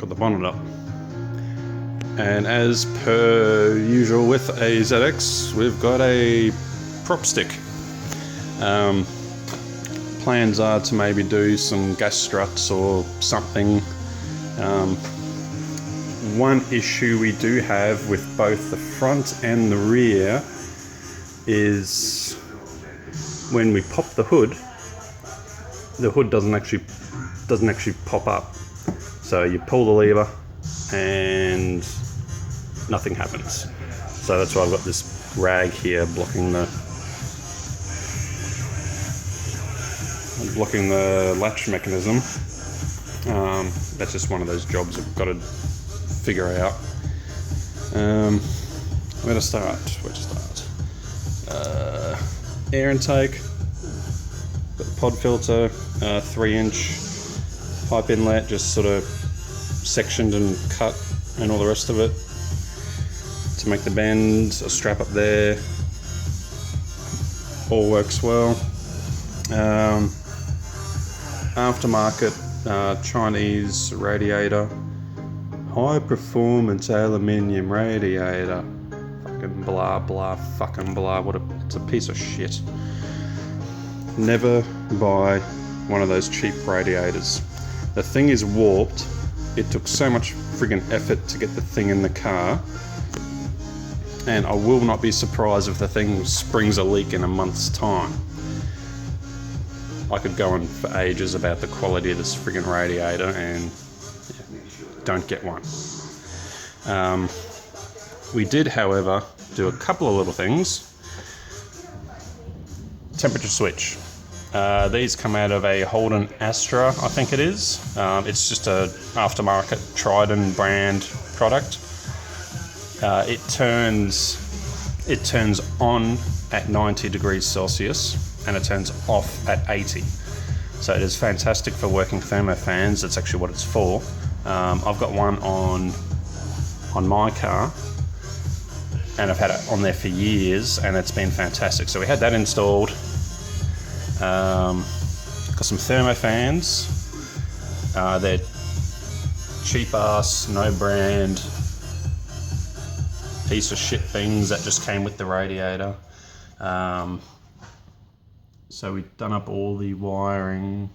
put the bonnet up. And as per usual with a ZX, we've got a prop stick. Plans are to maybe do some gas struts or something. One issue we do have with both the front and the rear is when we pop the hood doesn't actually pop up. So you pull the lever and nothing happens. So that's why I've got this rag here blocking the latch mechanism. That's just one of those jobs I've got to figure out. Where to start? Air intake, got the pod filter, 3-inch pipe inlet, just sort of sectioned and cut, and all the rest of it to make the bend. A strap up there, all works well. Aftermarket Chinese radiator, high performance aluminium radiator, fucking blah blah fucking blah. It's a piece of shit. Never buy one of those cheap radiators. The thing is warped. It took so much friggin' effort to get the thing in the car, and I will not be surprised if the thing springs a leak in a month's time. I could go on for ages about the quality of this friggin' radiator, and don't get one. We did, however, do a couple of little things. Temperature switch. These come out of a Holden Astra, I think it is. It's just a aftermarket Trident brand product. It turns on at 90 degrees Celsius and it turns off at 80. So it is fantastic for working thermofans. That's actually what it's for. I've got one on my car, and I've had it on there for years, and it's been fantastic. So we had that installed. Got some thermofans. They're cheap ass, no brand, piece of shit things that just came with the radiator. So we've done up all the wiring,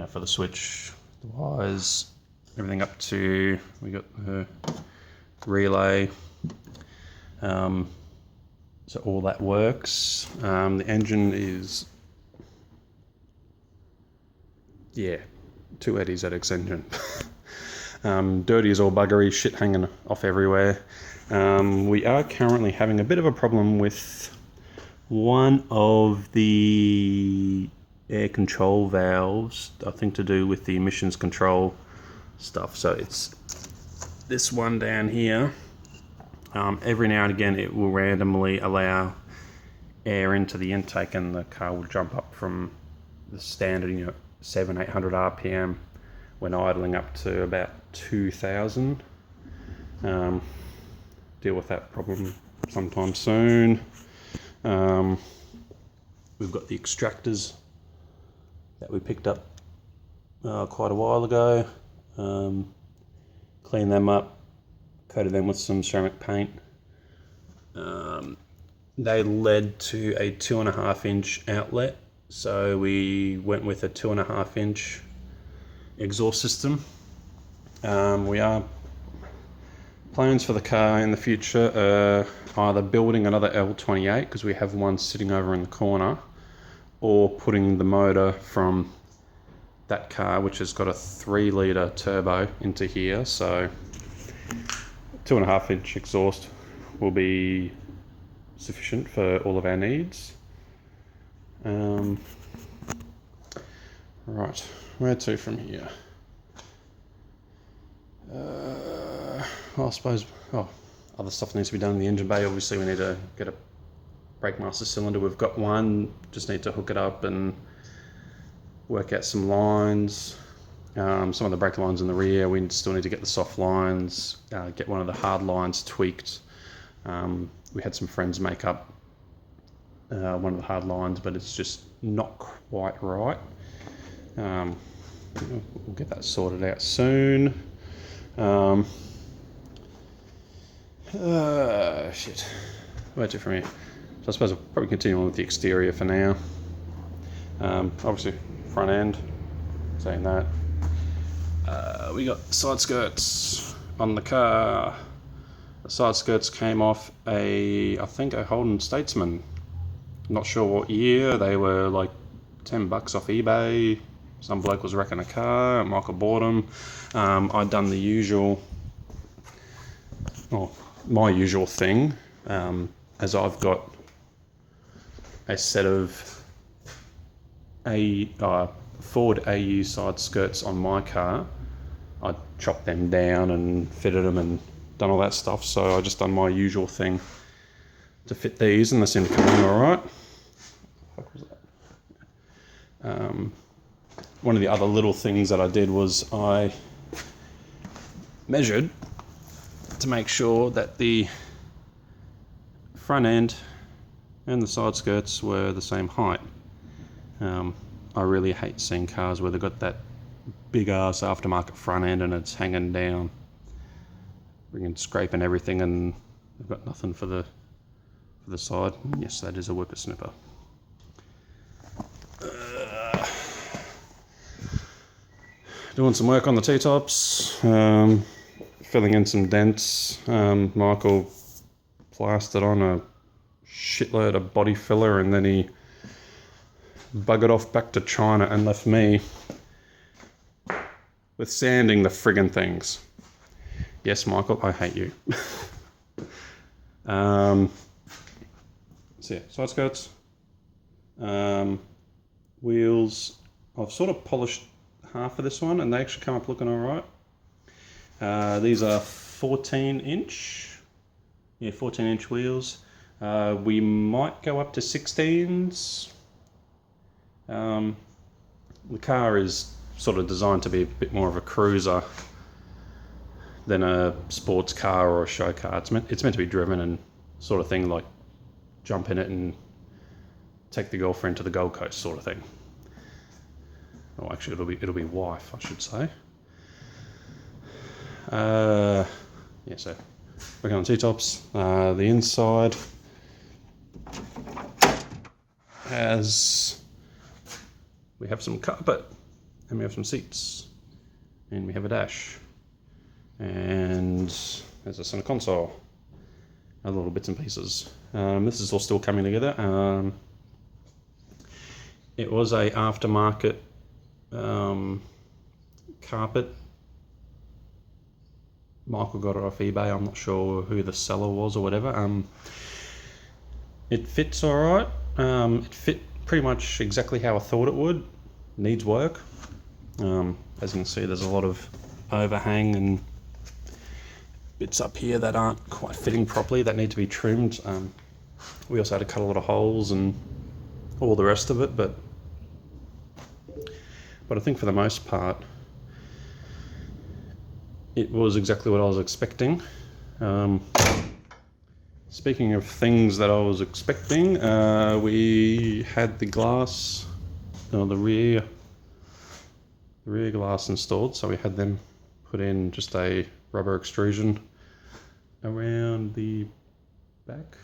for the switch, the wires, everything up to, we got the relay. So all that works. The engine is, 280 ZX engine. Dirty as all buggery, shit hanging off everywhere. We are currently having a bit of a problem with one of the air control valves, I think to do with the emissions control stuff. So it's this one down here. Every now and again it will randomly allow air into the intake, and the car will jump up from the standard 700-800 RPM when idling up to about 2000. Deal with that problem sometime soon. We've got the extractors that we picked up quite a while ago. Cleaned them up, coated them with some ceramic paint. They led to a 2.5-inch outlet, so we went with a 2.5-inch exhaust system. We are plans for the car in the future, either building another L28, because we have one sitting over in the corner, or putting the motor from that car, which has got a 3-litre turbo, into here. So 2.5-inch exhaust will be sufficient for all of our needs. Right, where to from here? I suppose, other stuff needs to be done in the engine bay. Obviously we need to get a brake master cylinder. We've got one, just need to hook it up and work out some lines. Some of the brake lines in the rear, we still need to get the soft lines, get one of the hard lines tweaked. We had some friends make up one of the hard lines, but it's just not quite right. we'll get that sorted out soon. Shit. Where's it from here? So I suppose I'll probably continue on with the exterior for now. Obviously, front end. Saying that. We got side skirts on the car. The side skirts came off I think a Holden Statesman. Not sure what year. They were like $10 off eBay. Some bloke was wrecking a car. Michael bought them. I'd done the usual, my usual thing, as I've got a set of Ford AU side skirts on my car. I chopped them down and fitted them and done all that stuff. So I just done my usual thing to fit these, and they seem to come in all right. What was that? One of the other little things that I did was I measured to make sure that the front end and the side skirts were the same height. I really hate seeing cars where they've got that big ass aftermarket front end and it's hanging down, freaking scraping everything, and they've got nothing for the side. Yes, that is a whippersnipper. Doing some work on the T-tops, filling in some dents. Michael plastered on a shitload of body filler, and then he buggered off back to China and left me with sanding the friggin' things. Yes, Michael, I hate you. So yeah, side skirts, wheels. I've sort of polished half of this one, and they actually come up looking all right. These are 14-inch. Yeah, 14-inch wheels. We might go up to 16s. The car is sort of designed to be a bit more of a cruiser than a sports car or a show car. It's meant to be driven and sort of thing, like jump in it and take the girlfriend to the Gold Coast sort of thing. Oh, actually, it'll be wife, I should say. Yeah, so working on T-tops. The inside we have some carpet, and we have some seats, and we have a dash, and there's a center console, other little bits and pieces. This is all still coming together. It was a aftermarket carpet. Michael got it off eBay. I'm not sure who the seller was or whatever. It fits all right. It fit pretty much exactly how I thought it would. Needs work. As you can see, there's a lot of overhang and bits up here that aren't quite fitting properly that need to be trimmed. We also had to cut a lot of holes and all the rest of it, but I think for the most part it was exactly what I was expecting. Speaking of things that I was expecting, we had the glass, the rear glass installed, so we had them put in just a rubber extrusion around the back,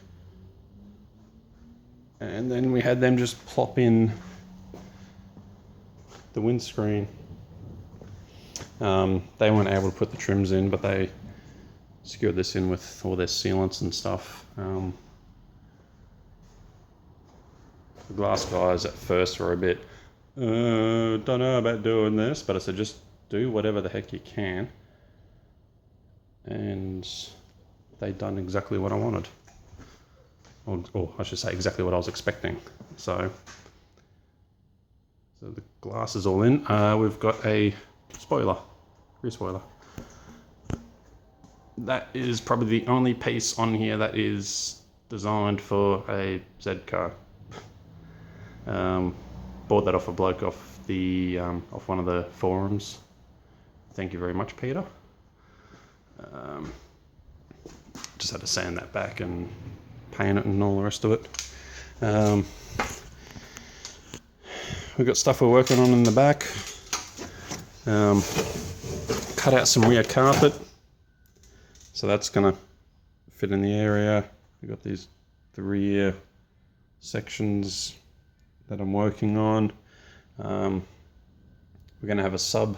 and then we had them just plop in the windscreen. They weren't able to put the trims in, but they secured this in with all their sealants and stuff. The glass guys at first were a bit, don't know about doing this, but I said just do whatever the heck you can, and they done exactly what I wanted, or I should say exactly what I was expecting. So the glass is all in. We've got a spoiler, rear spoiler. That is probably the only piece on here that is designed for a Z car. Bought that off a bloke off one of the forums. Thank you very much, Peter. Just had to sand that back and paint it and all the rest of it. We've got stuff we're working on in the back. Cut out some rear carpet, so that's going to fit in the area. We've got these 3 sections that I'm working on. We're going to have a sub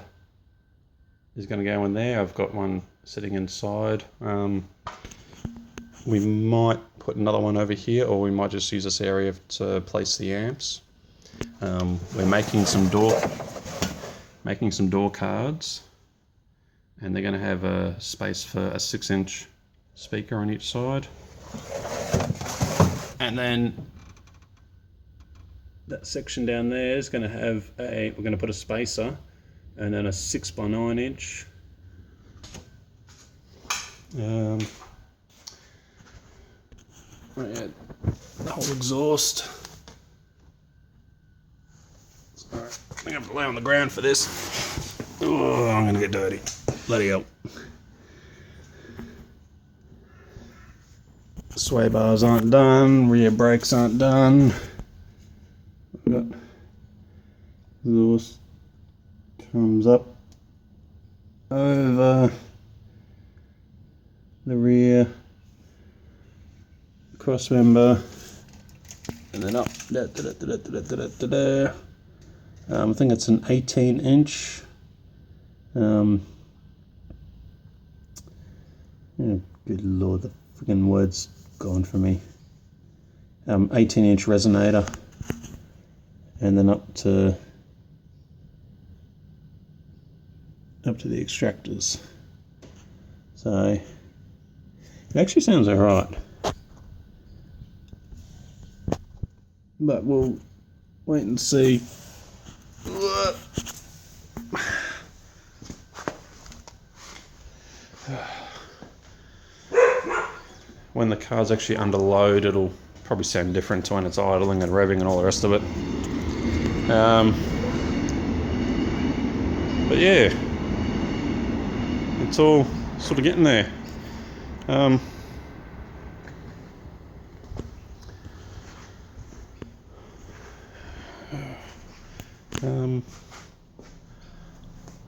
is going to go in there. I've got one sitting inside. We might put another one over here, or we might just use this area to place the amps. We're making some door cards, and they're going to have a space for a 6-inch speaker on each side. And then that section down there is going to have we're going to put a spacer and then a 6x9 inch. The whole exhaust. Alright, I think I'm lay on the ground for this. Oh, I'm going to get dirty. Bloody hell. Sway bars aren't done, rear brakes aren't done. We've got exhaust comes up over the rear cross member and then up. I think it's an 18-inch. Yeah, good lord, the freaking word's gone for me. 18-inch resonator, and then up to the extractors. So it actually sounds alright, but we'll wait and see. When the car's actually under load, it'll probably sound different to when it's idling and revving and all the rest of it. But yeah, it's all sort of getting there.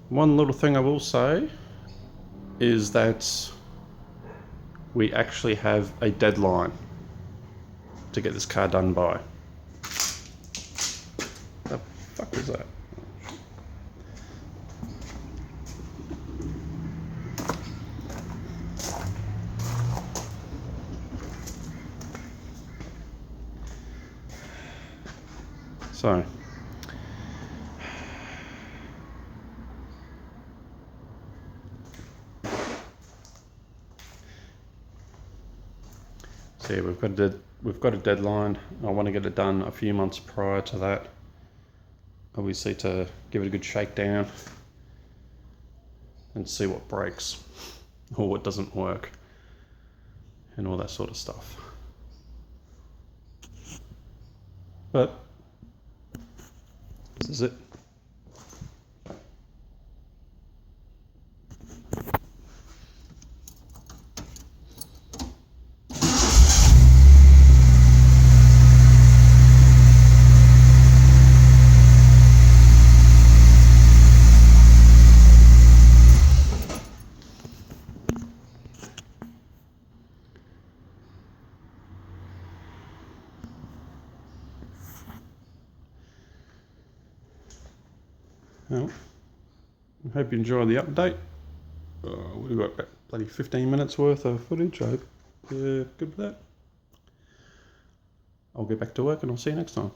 One little thing I will say is that we actually have a deadline to get this car done by. The fuck is that? So yeah, we've got a deadline. I want to get it done a few months prior to that, obviously, to give it a good shakedown and see what breaks or what doesn't work and all that sort of stuff. But this is it. Well, I hope you enjoyed the update. We've got about bloody 15 minutes worth of footage. I hope you're good with that. I'll get back to work and I'll see you next time.